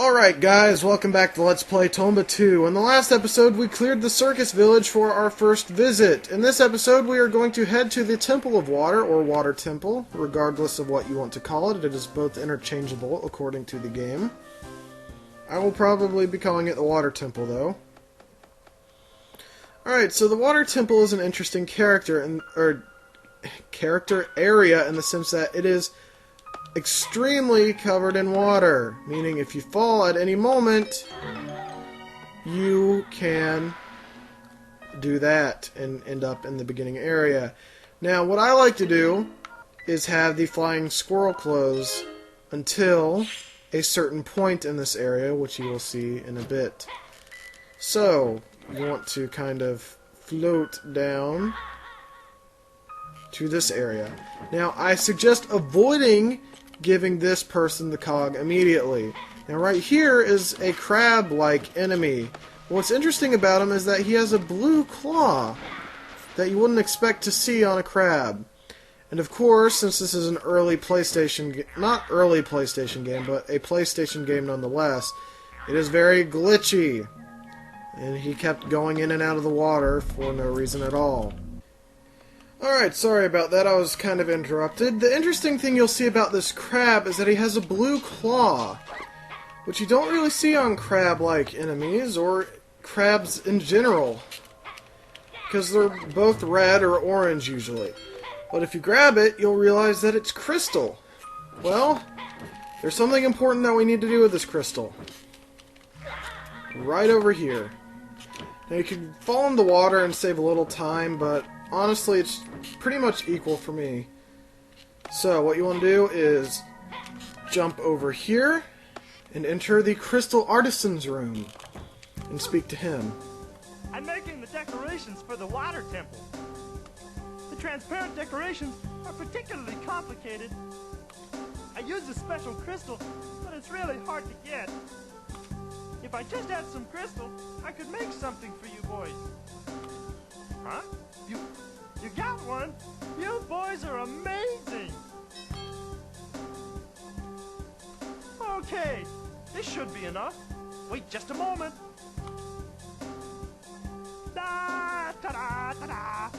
Alright guys, welcome back to Let's Play Tomba 2. In the last episode, we cleared the circus village for our first visit. In this episode, we are going to head to the Temple of Water, or Water Temple, regardless of what you want to call it. It is both interchangeable, according to the game. I will probably be calling it the Water Temple, though. Alright, so the Water Temple is an interesting character area in the sense that it is extremely covered in water, meaning if you fall at any moment, you can do that and end up in the beginning area. Now, what I like to do is have the flying squirrel close until a certain point in this area, which you will see in a bit. So, you want to kind of float down to this area. Now, I suggest avoiding giving this person the cog immediately. Now right here is a crab-like enemy. What's interesting about him is that he has a blue claw that you wouldn't expect to see on a crab. And of course, since this is an early PlayStation, not early PlayStation game, but a PlayStation game nonetheless, it is very glitchy. And he kept going in and out of the water for no reason at all. Alright, sorry about that, I was kind of interrupted. The interesting thing you'll see about this crab is that he has a blue claw, which you don't really see on crab-like enemies, or crabs in general, because they're both red or orange usually. But if you grab it, you'll realize that it's crystal. Well, there's something important that we need to do with this crystal. Right over here. Now you can fall in the water and save a little time, but honestly, it's pretty much equal for me. So, what you want to do is jump over here and enter the Crystal Artisan's Room and speak to him. I'm making the decorations for the water temple. The transparent decorations are particularly complicated. I use a special crystal, but it's really hard to get. If I just had some crystal, I could make something for you boys. Huh? You got one? You boys are amazing! Okay, this should be enough. Wait just a moment. Da ta da ta da.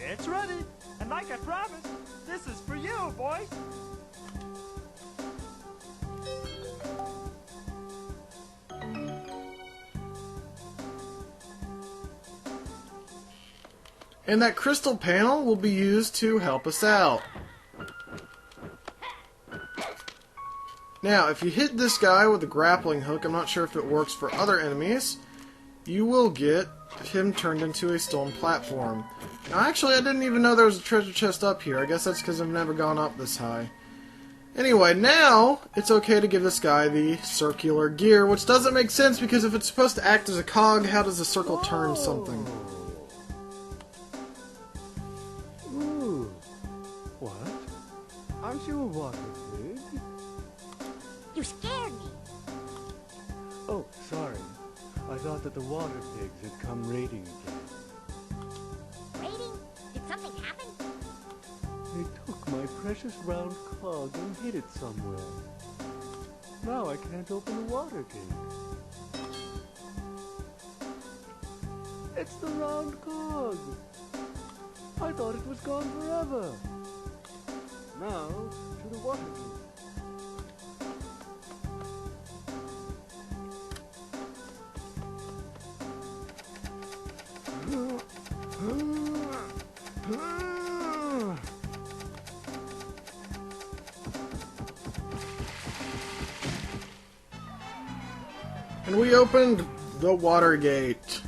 It's ready, and like I promised, this is for you, boys. And that crystal panel will be used to help us out. Now, if you hit this guy with a grappling hook, I'm not sure if it works for other enemies, you will get him turned into a stone platform. Now, actually, I didn't even know there was a treasure chest up here. I guess that's because I've never gone up this high. Anyway, now it's okay to give this guy the circular gear, which doesn't make sense because if it's supposed to act as a cog, how does a circle turn something? Ooh. What? Aren't you a water pig? You scared me. Oh, sorry. I thought that the water pigs had come raiding again. Raiding? Did something happen? They took my precious round cog and hid it somewhere. Now I can't open the water gate. It's the round cog. I thought it was gone forever. Now, to the water gate. And we opened the water gate.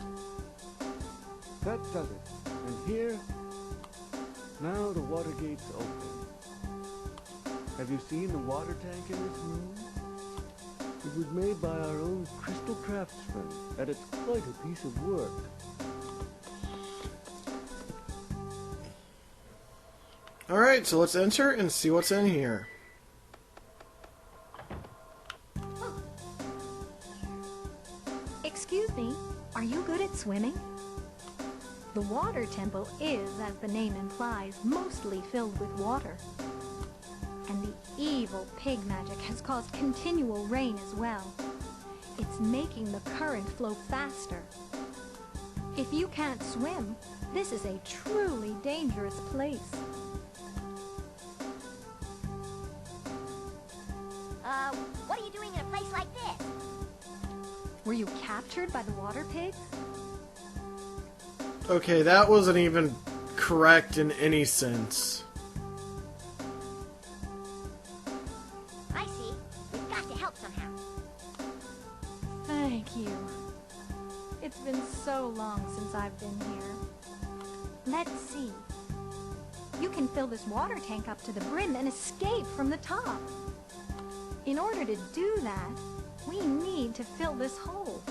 That does it. And here, now the water gate's open. Have you seen the water tank in this room? It was made by our own crystal craftsman, and it's quite a piece of work. Alright, so let's enter and see what's in here. it swimming? The water temple is, as the name implies, mostly filled with water. And the evil pig magic has caused continual rain as well. It's making the current flow faster. If you can't swim, this is a truly dangerous place. What are you doing in a place like this? Were you captured by the water pigs? Okay, that wasn't even correct in any sense. I see. We've got to help somehow. Thank you. It's been so long since I've been here. Let's see. You can fill this water tank up to the brim and escape from the top. In order to do that, we need to fill this hole.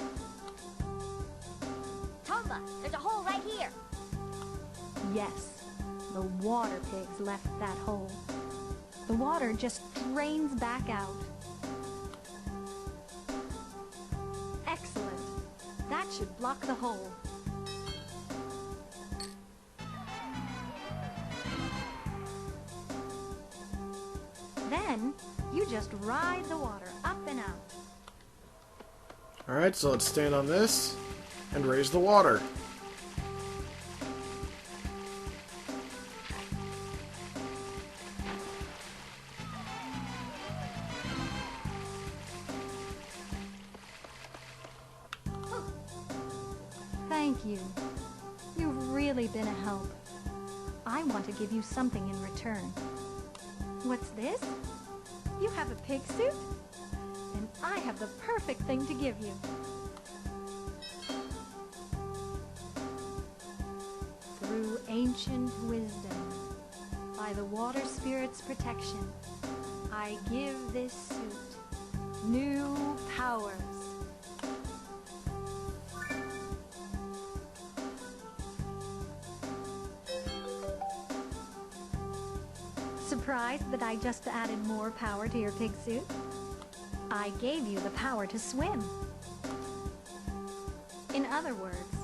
Tomba, there's a hole right here. Yes, the water pigs left that hole. The water just drains back out. Excellent. That should block the hole. Then, you just ride the water up and out. Alright, so let's stand on this and raise the water. Thank you. You've really been a help. I want to give you something in return. What's this? You have a pig suit? Then I have the perfect thing to give you. Through ancient wisdom, by the water spirit's protection, I give this suit new powers. Surprised that I just added more power to your pig suit? I gave you the power to swim. In other words,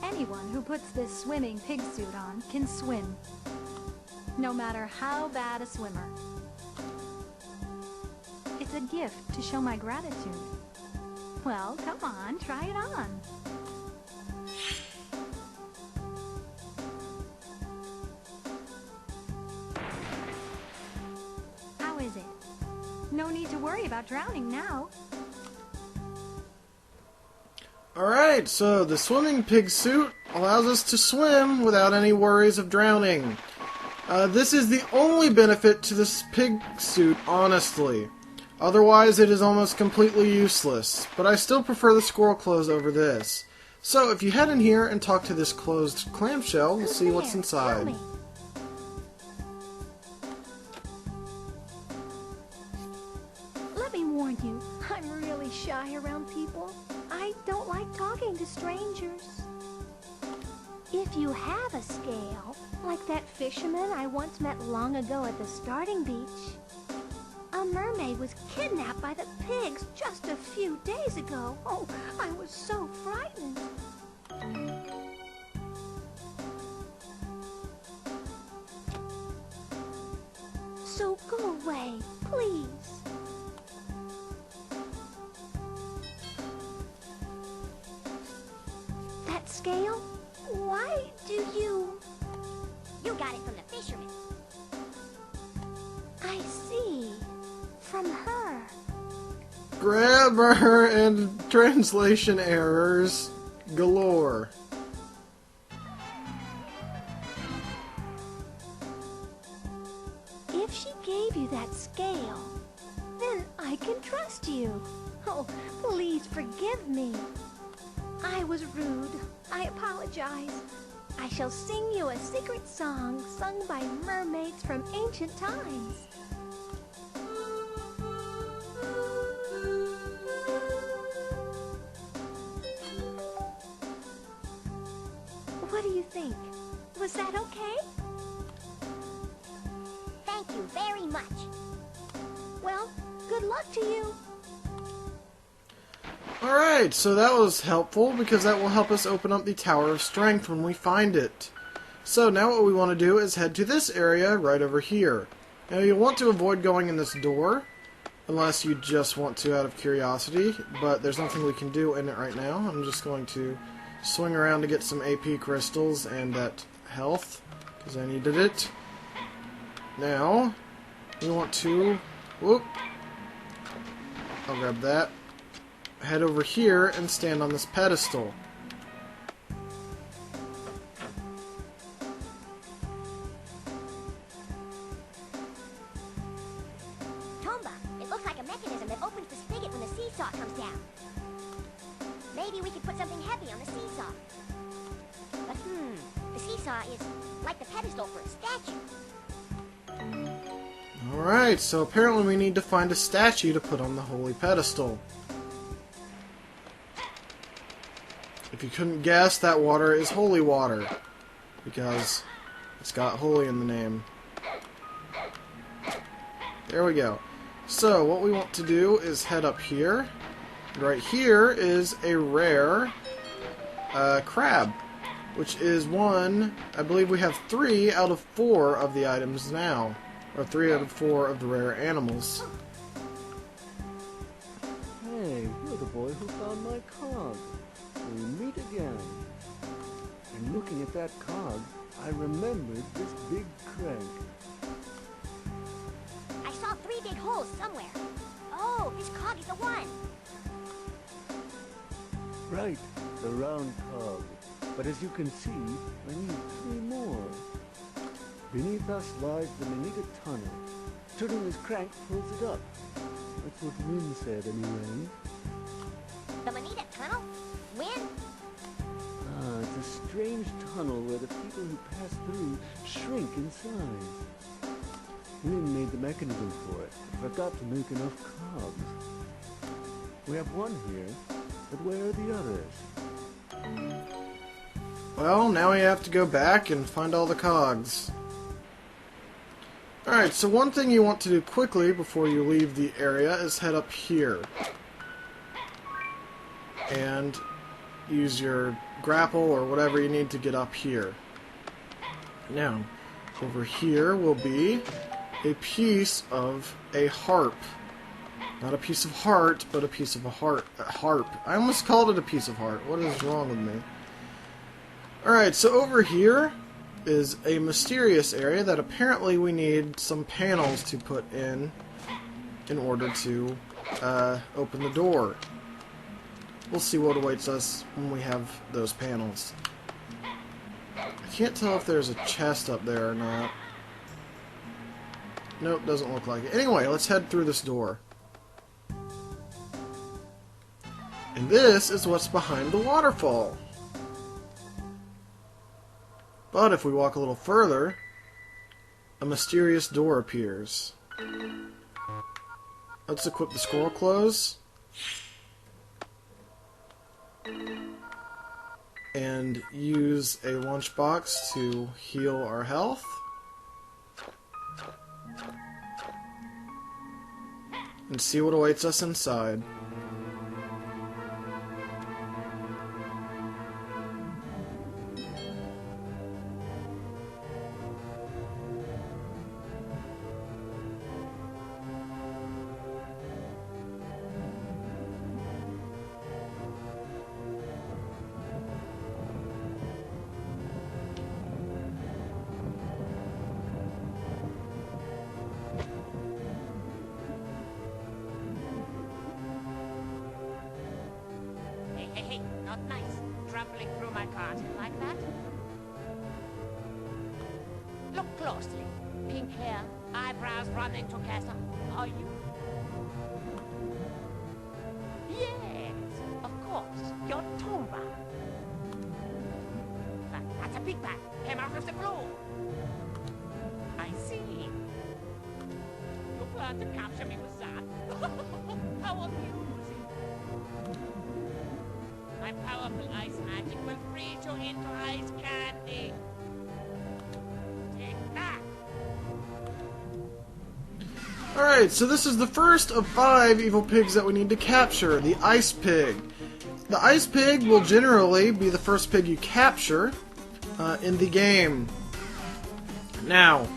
anyone who puts this swimming pig suit on can swim, no matter how bad a swimmer. It's a gift to show my gratitude. Well, come on, try it on. How is it? No need to worry about drowning now. Alright, so the swimming pig suit allows us to swim without any worries of drowning. This is the only benefit to this pig suit, honestly. Otherwise, it is almost completely useless, but I still prefer the squirrel clothes over this. So, if you head in here and talk to this closed clamshell, we'll see what's inside. Tell me. Let me warn you, I'm really shy around people. I don't like talking to strangers. If you have a scale, like that fisherman I once met long ago at the starting beach. A mermaid was kidnapped by the pigs just a few days ago. Oh, I was so frightened. So go away, please. That scale? Why do you... You got it from the fisherman. I see. From her. Grammar and translation errors galore. If she gave you that scale, then I can trust you. Oh, please forgive me. I was rude. I apologize. I shall sing you a secret song sung by mermaids from ancient times. What do you think? Was that okay? Thank you very much. Well, good luck to you. Alright, so that was helpful because that will help us open up the Tower of Strength when we find it. So now what we want to do is head to this area right over here. Now you'll want to avoid going in this door, unless you just want to out of curiosity, but there's nothing we can do in it right now. I'm just going to swing around to get some AP crystals and that health, because I needed it. Now, we want to... Whoop! I'll grab that. Head over here and stand on this pedestal. Tomba, it looks like a mechanism that opens the spigot when the seesaw comes down. Maybe we could put something heavy on the seesaw. But the seesaw is like the pedestal for a statue. Alright, so apparently we need to find a statue to put on the holy pedestal. If you couldn't guess, that water is holy water, because it's got holy in the name. There we go. So, what we want to do is head up here. Right here is a rare crab, which is one, I believe we have 3 out of 4 of the items now. Or 3 out of 4 of the rare animals. Hey, you're the boy who found my cog. We meet again. And looking at that cog, I remembered this big crank. I saw 3 big holes somewhere. Oh, this cog is the one. Right, the round cog. But as you can see, I need 3 more. Beneath us lies the Manita Tunnel. Turning this crank pulls it up. That's what Lynn said, anyway. The Manita Tunnel? When? It's a strange tunnel where the people who pass through shrink in size. Lynn made the mechanism for it, but forgot to make enough cogs. We have one here, but where are the others? Well, now we have to go back and find all the cogs. Alright, so one thing you want to do quickly before you leave the area is head up here. And use your grapple or whatever you need to get up here. Now, over here will be a piece of a harp. Not a piece of heart, but a piece of a harp. I almost called it a piece of heart. What is wrong with me? Alright, so over here is a mysterious area that apparently we need some panels to put in order to open the door. We'll see what awaits us when we have those panels. I can't tell if there's a chest up there or not. Nope, doesn't look like it. Anyway, let's head through this door. And this is what's behind the waterfall. But if we walk a little further, a mysterious door appears. Let's equip the scroll clothes. And use a lunchbox to heal our health. And see what awaits us inside. Hey, not nice. Trampling through my carton like that. Look closely. Pink hair, eyebrows running together. Are you? Yes, of course. You're Tomba. That's a big bag. Came out of the floor. I see. You plan to capture me with that? How amusing. My powerful ice magic will freeze you into ice candy. Take that. Alright, so this is the first of 5 evil pigs that we need to capture, the Ice Pig. the ice pig will generally be the first pig you capture in the game. Now,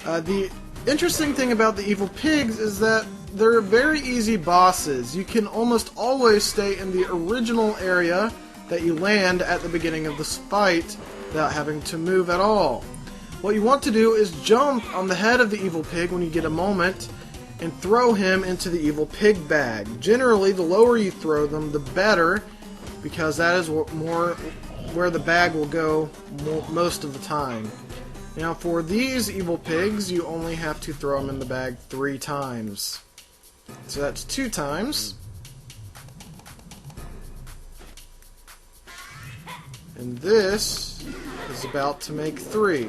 the interesting thing about the evil pigs is that they're very easy bosses. You can almost always stay in the original area that you land at the beginning of this fight without having to move at all. What you want to do is jump on the head of the evil pig when you get a moment and throw him into the evil pig bag. Generally, the lower you throw them, the better, because that is where the bag will go most of the time. Now, for these evil pigs, you only have to throw them in the bag 3 times. So that's 2 times. And this is about to make 3.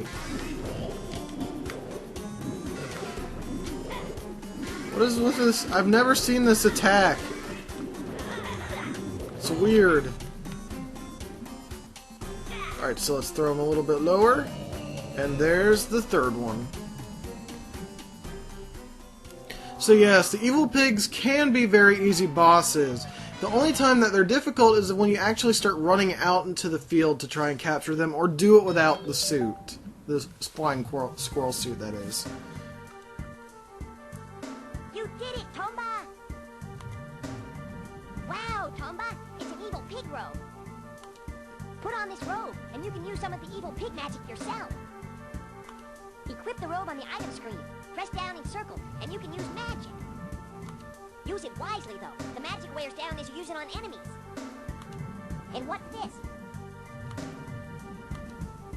What is with this? I've never seen this attack. It's weird. Alright, so let's throw them a little bit lower. And there's the 3rd one. So yes, the evil pigs can be very easy bosses. The only time that they're difficult is when you actually start running out into the field to try and capture them, or do it without the suit. The flying squirrel suit, that is. You did it, Tomba! Wow, Tomba, it's an evil pig robe. Put on this robe, and you can use some of the evil pig magic yourself. Equip the robe on the item screen. Press down and circle, and you can use magic. Use it wisely, though. The magic wears down as you use it on enemies. And what's this?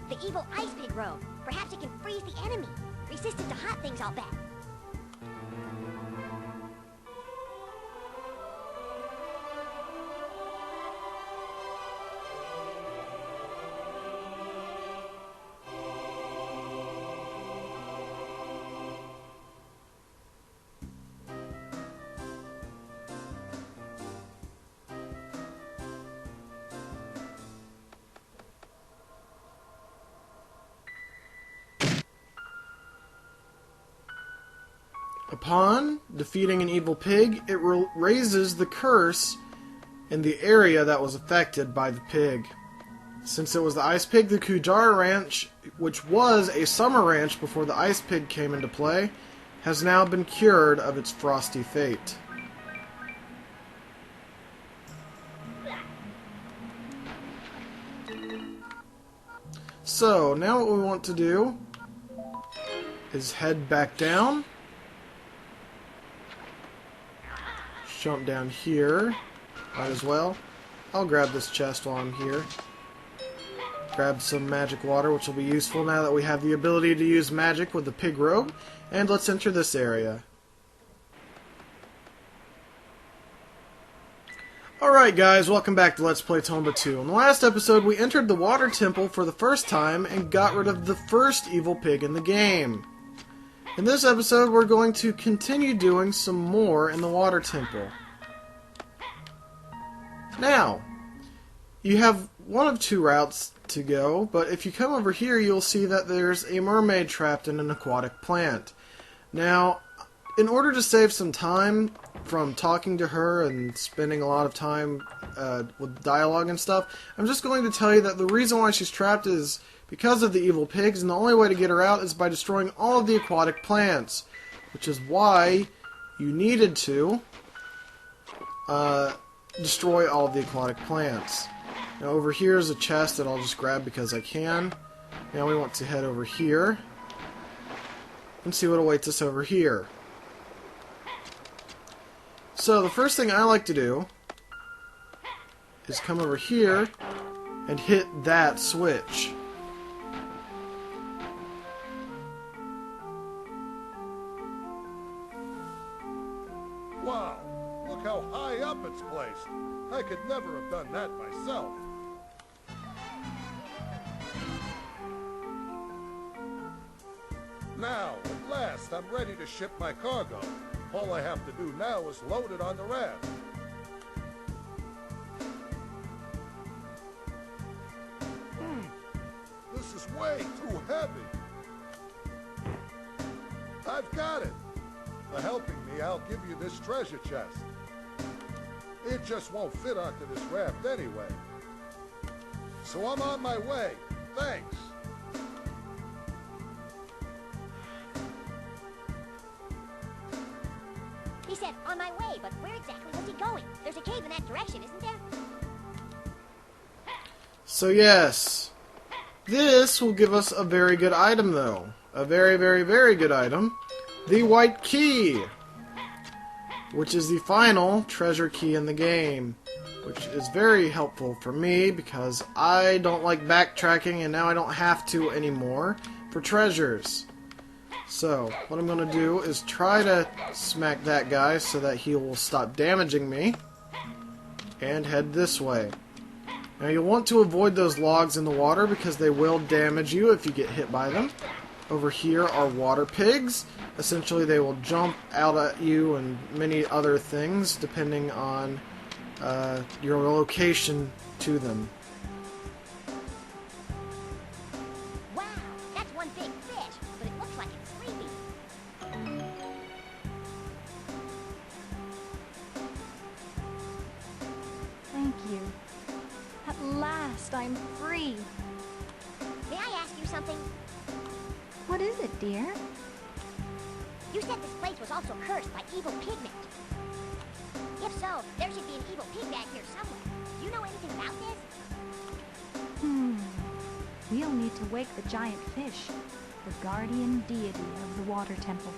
The evil ice pig robe. Perhaps it can freeze the enemy. Resistant to hot things, I'll bet. Upon defeating an evil pig, it raises the curse in the area that was affected by the pig. Since it was the ice pig, the Kujar Ranch, which was a summer ranch before the ice pig came into play, has now been cured of its frosty fate. So, now what we want to do is head back down. Jump down here. Might as well. I'll grab this chest while I'm here. Grab some magic water, which will be useful now that we have the ability to use magic with the pig robe. And let's enter this area. Alright guys, welcome back to Let's Play Tomba 2. In the last episode, we entered the water temple for the first time and got rid of the first evil pig in the game. In this episode, we're going to continue doing some more in the water temple. Now, you have one of 2 routes to go, but if you come over here, you'll see that there's a mermaid trapped in an aquatic plant. Now, in order to save some time from talking to her and spending a lot of time with dialogue and stuff, I'm just going to tell you that the reason why she's trapped is because of the evil pigs, and the only way to get her out is by destroying all of the aquatic plants, which is why you needed to destroy all of the aquatic plants. Now over here is a chest that I'll just grab because I can. Now we want to head over here and see what awaits us over here. So the first thing I like to do is come over here and hit that switch. Wow, look how high up it's placed. I could never have done that myself. Now, at last, I'm ready to ship my cargo. All I have to do now is load it on the raft. This is way too heavy. I've got it. For helping me, I'll give you this treasure chest. It just won't fit onto this raft anyway. So I'm on my way. Thanks. He said, on my way, but where exactly was he going? There's a cave in that direction, isn't there? So yes, this will give us a very good item though. A very, very, very good item. The white key, which is the final treasure key in the game, which is very helpful for me because I don't like backtracking and now I don't have to anymore for treasures. So, what I'm going to do is try to smack that guy so that he will stop damaging me and head this way. Now you'll want to avoid those logs in the water because they will damage you if you get hit by them. Over here are water pigs. Essentially they will jump out at you and many other things depending on your location to them. Wow, that's one big fish, but it looks like it's sleeping. Thank you. At last, I'm free. May I ask you something? What is it, dear? You said this place was also cursed by evil pigment. If so, there should be an evil pig back here somewhere. Do you know anything about this? We'll need to wake the giant fish, the guardian deity of the water temple.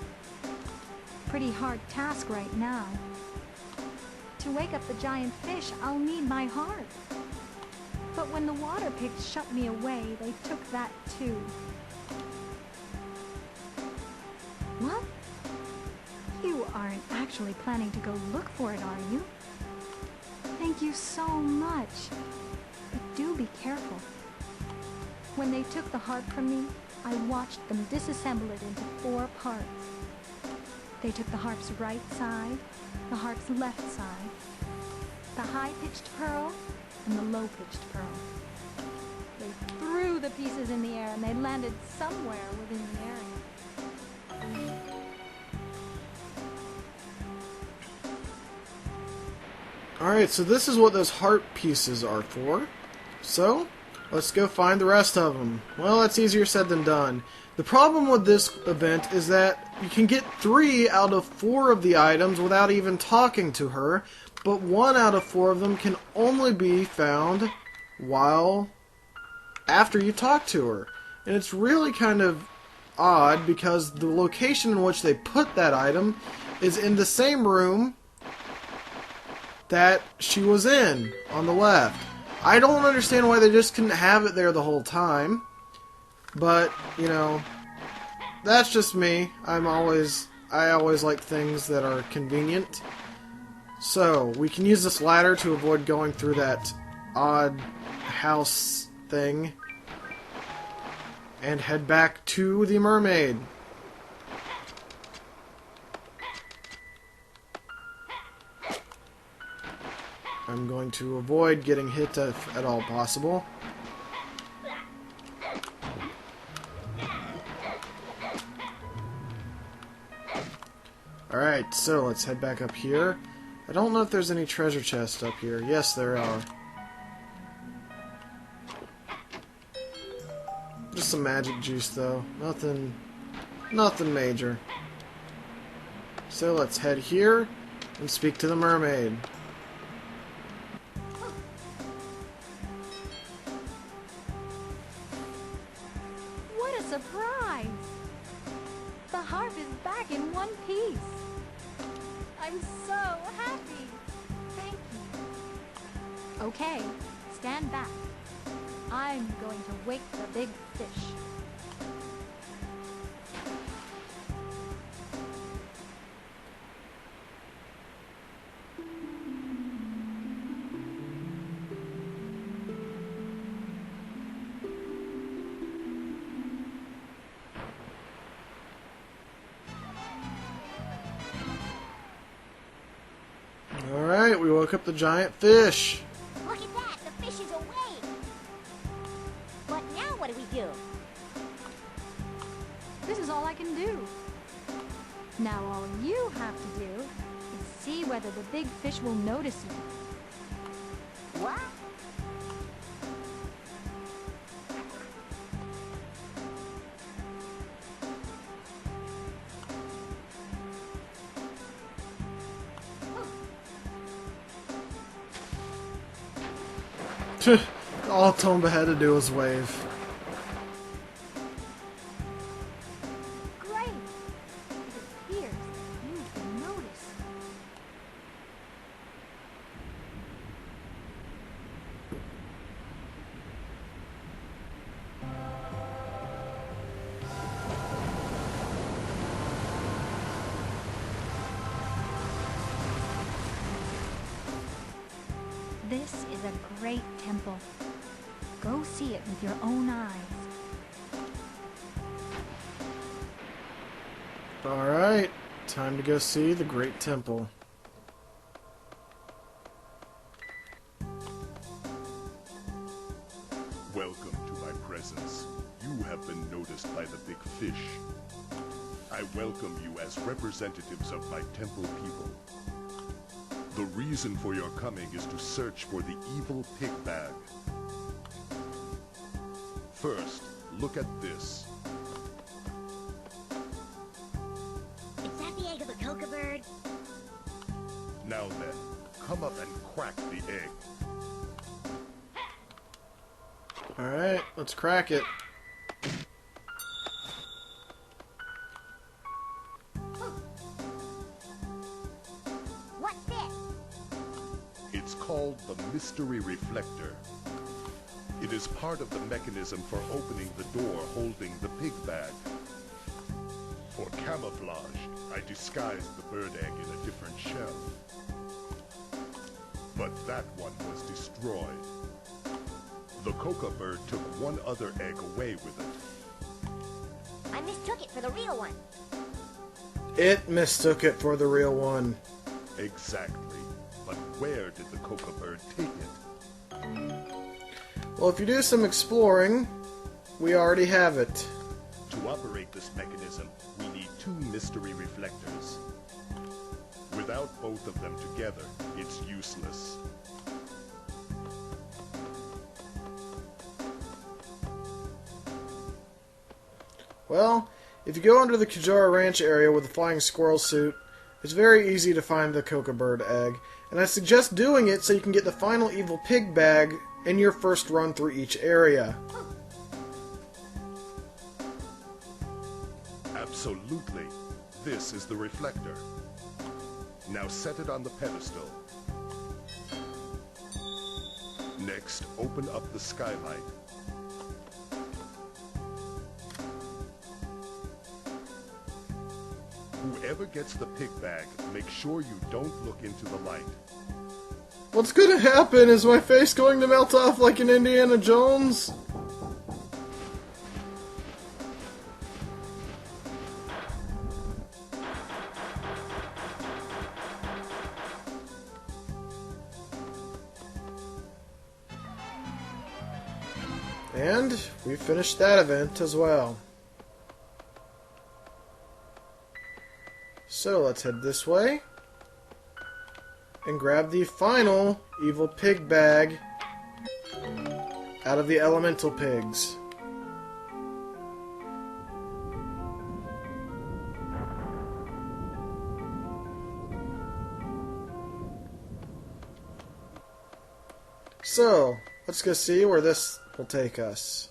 Pretty hard task right now. To wake up the giant fish, I'll need my heart. But when the water pigs shut me away, they took that too. What? You aren't actually planning to go look for it, are you? Thank you so much. But do be careful. When they took the harp from me, I watched them disassemble it into 4 parts. They took the harp's right side, the harp's left side, the high-pitched pearl, and the low-pitched pearl. They threw the pieces in the air and they landed somewhere within the area. Alright, so this is what those heart pieces are for. So, let's go find the rest of them. Well, that's easier said than done. The problem with this event is that you can get 3 out of 4 of the items without even talking to her, but 1 out of 4 of them can only be found while after you talk to her. And it's really kind of odd because the location in which they put that item is in the same room that she was in on the left. I don't understand why they just couldn't have it there the whole time, but you know, that's just me. I always like things that are convenient. So we can use this ladder to avoid going through that odd house thing and head back to the mermaid. I'm going to avoid getting hit if at all possible. Alright, so let's head back up here. I don't know if there's any treasure chests up here. Yes, there are. Just some magic juice, though. Nothing major. So let's head here and speak to the mermaid. What a surprise! The harp is back in one piece. I'm so happy. Thank you. Okay, stand back. I'm going to wake the big fish. Alright, we woke up the giant fish. Look at that, the fish is awake. But now what do we do? This is all I can do. Now all you have to do is see whether the big fish will notice you. What? All Tomba had to do was wave. Great! It appears that you've been noticed. This is a great temple. Go see it with your own eyes. Alright, time to go see the Great Temple. Welcome to my presence. You have been noticed by the big fish. I welcome you as representatives of my temple people. The reason for your coming is to search for the evil pig bag. First, look at this. Is that the egg of a coca bird? Now then, come up and crack the egg. Alright, let's crack it. What's this? It's called the mystery reflector. It is part of the mechanism for opening the door holding the pig bag. For camouflage, I disguised the bird egg in a different shell. But that one was destroyed. The coca bird took one other egg away with it. I mistook it for the real one. It mistook it for the real one. Exactly. But where did the coca bird take it? Well, if you do some exploring, we already have it. To operate this mechanism, we need 2 mystery reflectors. Without both of them together, it's useless. Well, if you go under the Kajara Ranch area with the flying squirrel suit, it's very easy to find the coca bird egg, and I suggest doing it so you can get the final evil pig bag in your first run through each area. Absolutely. This is the reflector. Now set it on the pedestal. Next, open up the skylight. Whoever gets the pig bag, make sure you don't look into the light. What's gonna happen? Is my face going to melt off like in Indiana Jones? And we finished that event as well. So let's head this way and grab the final evil pig bag out of the elemental pigs. So, let's go see where this will take us.